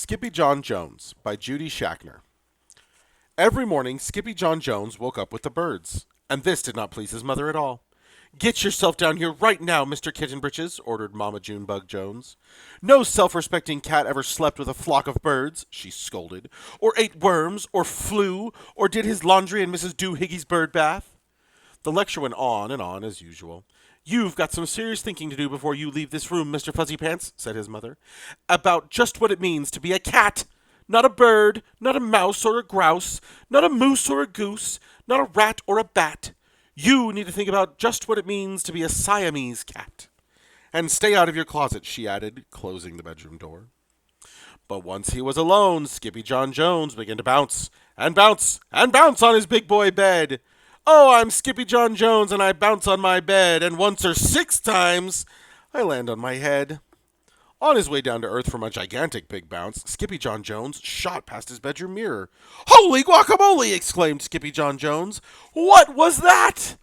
Skippyjon Jones by Judy Schachner. Every morning, Skippyjon Jones woke up with the birds, and this did not please his mother at all. "Get yourself down here right now, Mr. Kittenbritches," ordered Mama Junebug Jones. "No self-respecting cat ever slept with a flock of birds," she scolded, "or ate worms, or flew, or did his laundry in Mrs. Doohiggy's bird bath." The lecture went on, as usual. "You've got some serious thinking to do before you leave this room, Mr. Fuzzy Pants," said his mother, "about just what it means to be a cat. Not a bird, not a mouse or a grouse, not a moose or a goose, not a rat or a bat. You need to think about just what it means to be a Siamese cat. And stay out of your closet," she added, closing the bedroom door. But once he was alone, Skippyjon Jones began to bounce and bounce and bounce on his big boy bed. "Oh, I'm Skippyjon Jones, and I bounce on my bed, and once or 6 times I land on my head." On his way down to earth from a gigantic big bounce, Skippyjon Jones shot past his bedroom mirror. "Holy guacamole!" exclaimed Skippyjon Jones. "What was that?"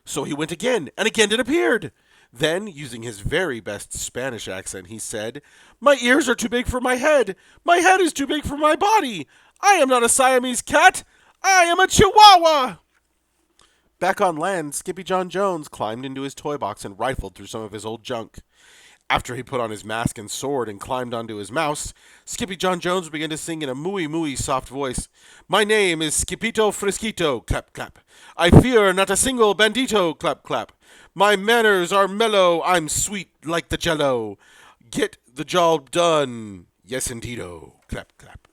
So he went again, and again it appeared. Then, using his very best Spanish accent, he said, "My ears are too big for my head. My head is too big for my body. I am not a Siamese cat. I am a Chihuahua." Back on land, Skippyjon Jones climbed into his toy box and rifled through some of his old junk. After he put on his mask and sword and climbed onto his mouse, Skippyjon Jones began to sing in a mooey soft voice. "My name is Skippito Frisquito, clap clap. I fear not a single bandito, clap clap. My manners are mellow, I'm sweet like the jello. Get the job done, yes indeedo, clap clap."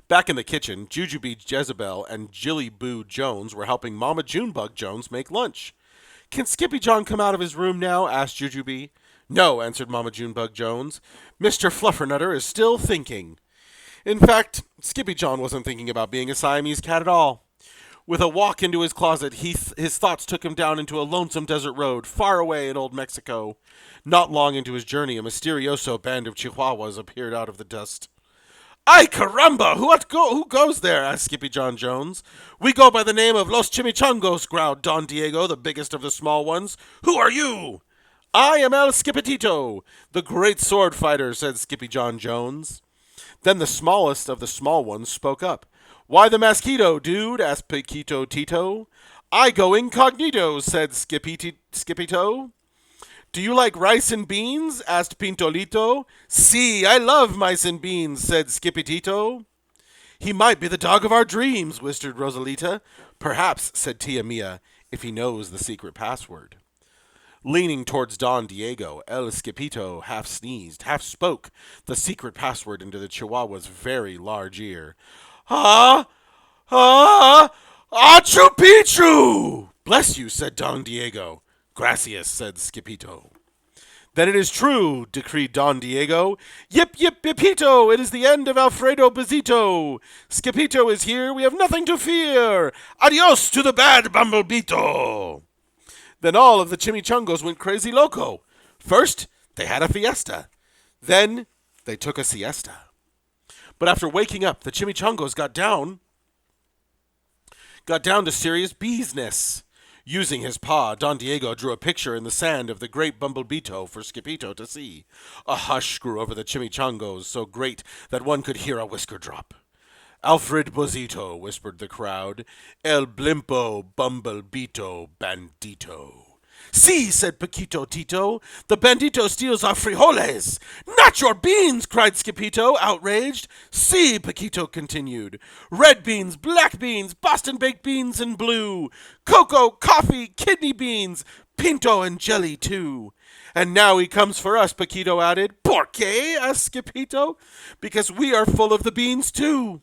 Back in the kitchen, Jujubee Jezebel and Jilly Boo Jones were helping Mama Junebug Jones make lunch. "Can Skippyjon come out of his room now?" asked Jujubee. "No," answered Mama Junebug Jones. "Mr. Fluffernutter is still thinking." In fact, Skippyjon wasn't thinking about being a Siamese cat at all. With a walk into his closet, his thoughts took him down into a lonesome desert road far away in old Mexico. Not long into his journey, a mysterioso band of Chihuahuas appeared out of the dust. "Ay caramba! Who goes there?" asked Skippyjon Jones. "We go by the name of Los Chimichangos," growled Don Diego, the biggest of the small ones. "Who are you?" "I am El Skipetito, the great sword fighter," said Skippyjon Jones. Then the smallest of the small ones spoke up. "Why the mosquito, dude?" asked Paquito Tito. "I go incognito," said Skippito. "Do you like rice and beans?" asked Pintolito. "See, I love mice and beans," said Skipitito. "He might be the dog of our dreams," whispered Rosalita. "Perhaps," said Tia Mia, "if he knows the secret password." Leaning towards Don Diego, El Skipito half sneezed, half spoke the secret password into the Chihuahua's very large ear. "Ah! Ah! Achu Pichu!" "Bless you," said Don Diego. "Gracias," said Skippito. "Then it is true," decreed Don Diego. "Yip, yip, yipito! It is the end of Alfredo Bezito! Skippito is here, we have nothing to fear! Adios to the bad Bumblebito!" Then all of the Chimichungos went crazy loco. First, they had a fiesta. Then, they took a siesta. But after waking up, the Chimichungos got down to serious business. Using his paw, Don Diego drew a picture in the sand of the great Bumblebito for Skippito to see. A hush grew over the Chimichangos, so great that one could hear a whisker drop. "Alfred Bozito," whispered the crowd. "El Blimpo Bumblebito Bandito." "See," said Paquito Tito, "the bandito steals our frijoles." "Not your beans!" cried Skippito, outraged. "See," Paquito continued, "red beans, black beans, Boston baked beans and blue, cocoa, coffee, kidney beans, pinto and jelly too." "And now he comes for us," Paquito added. "Por qué?" asked Skippito. "Because we are full of the beans too."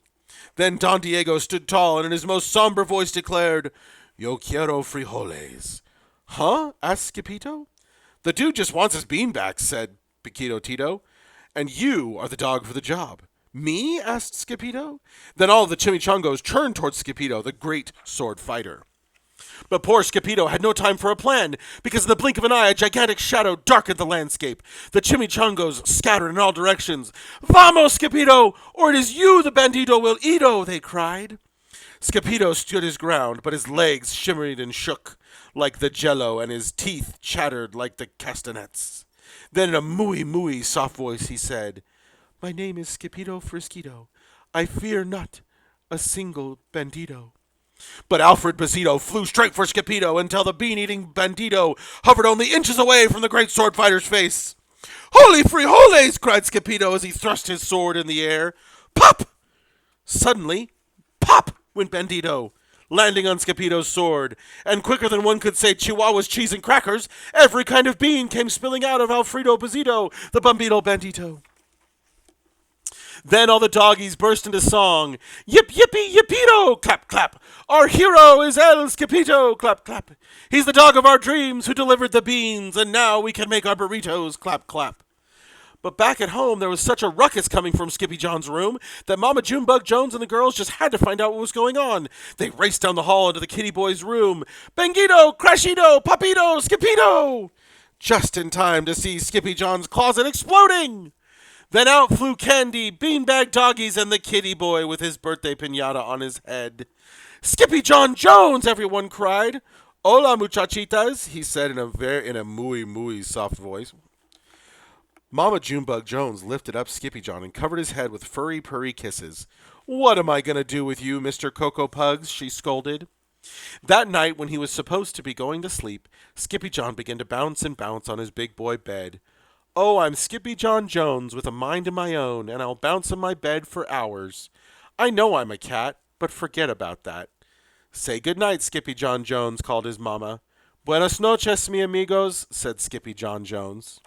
Then Don Diego stood tall and in his most somber voice declared, "Yo quiero frijoles." "Huh?" asked Skippito. "The dude just wants his beanbags," said Paquito Tito. "And you are the dog for the job." "Me?" asked Skippito. Then all the Chimichungos turned towards Skippito, the great sword fighter. But poor Skippito had no time for a plan, because in the blink of an eye a gigantic shadow darkened the landscape. The Chimichungos scattered in all directions. "Vamos, Skippito, or it is you the bandito will eat-o," they cried. Skippito stood his ground, but his legs shimmered and shook like the jello, and his teeth chattered like the castanets. Then in a mooey soft voice he said, My name is Skippito Friskito. I fear not a single bandito. But Alfred Bazito flew straight for Skippito until the bean-eating bandito hovered only inches away from the great sword fighter's face. Holy frijoles! Cried Skippito as he thrust his sword in the air. Pop! Suddenly, pop! Went Bandito, landing on Skippito's sword, and quicker than one could say Chihuahua's cheese and crackers, every kind of bean came spilling out of Alfredo Bazito, the Bombito Bandito. Then all the doggies burst into song. Yip yippee yippito! Clap clap! Our hero is El Skippito! Clap clap! He's the dog of our dreams who delivered the beans, and now we can make our burritos! Clap clap! But back at home, there was such a ruckus coming from Skippyjon's room that Mama Junebug Jones and the girls just had to find out what was going on. They raced down the hall into the kitty boy's room. Bangito! Crashito! Papito! Skippito! Just in time to see Skippyjon's closet exploding! Then out flew Candy, Beanbag Doggies, and the kitty boy with his birthday piñata on his head. Skippyjon Jones! Everyone cried. Hola, muchachitas, he said in a muy soft voice. Mama Junebug Jones lifted up Skippyjon and covered his head with furry, purry kisses. What am I going to do with you, Mr. Cocoa Pugs? She scolded. That night, when he was supposed to be going to sleep, Skippyjon began to bounce and bounce on his big boy bed. Oh, I'm Skippyjon Jones with a mind of my own, and I'll bounce on my bed for hours. I know I'm a cat, but forget about that. Say good night, Skippyjon Jones, called his mama. Buenas noches, mi amigos, said Skippyjon Jones.